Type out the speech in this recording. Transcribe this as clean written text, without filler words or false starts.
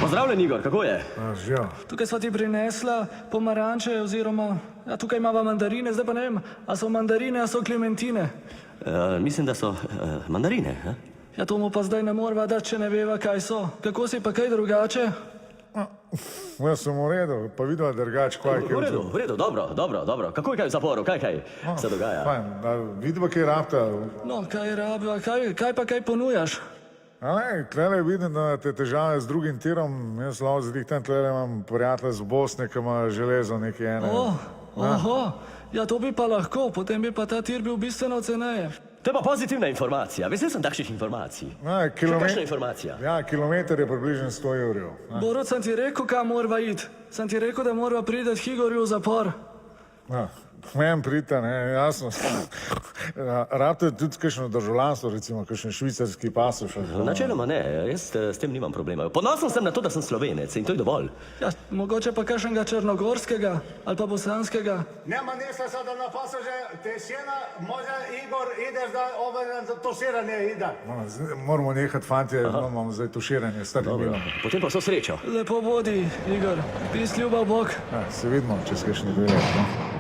Pozdravljen, Igor, kako je? Živijo. Tukaj sva ti prinesla pomaranče oziroma, ja, tukaj imava mandarine, zdaj pa ne vem, a so mandarine, a so klementine. Mislim, da so mandarine. Ja, to mu pa zdaj ne morva dati, če ne veva, kaj so. Kako si pa kaj drugače? Jaz sem v redu, pa videla drugače, kaj je. V redu, dobro. Kako je kaj v zaporu, kaj se dogaja? Fajn, vidiva, kaj rabta. No, kaj rabva, kaj pa kaj ponujaš? Tlele vidim, da te težave z drugim tirom, jaz lahko zdihtem, tlele imam prijatelja z Bosne, ki ima železo neki ene. Oho, ja to bi pa lahko, potem bi pa ta tir bil bistveno ceneje. To je pa pozitivna informacija, vesel sem takšnih informacij. Še kakšna informacija? Ja, kilometer je približno 100 evrov. Borut, sem ti rekel, kam morva iti. Sem ti rekel, da morva priti Higorju v zapor. K meni prita, ne, jasno. Rabite tudi kakšno državljanstvo, recimo, kakšen švicarski pasoš. Načeloma ne, jaz s tem nimam problema. Ponosen sem na to, da sem Slovenec in to je dovolj. Ja, mogoče pa kakšnega črnogorskega ali pa bosanskega. Nema ništa sada na pasože, tešina, može Igor, ideš da na tuširanje ide. Moramo nehati, fantje, imamo zdaj tuširanje, stari minom. Potem pa vso srečo. Lepo bodi, Igor, pis ljubav Bog. Se vidimo čez kakšni 2 leti.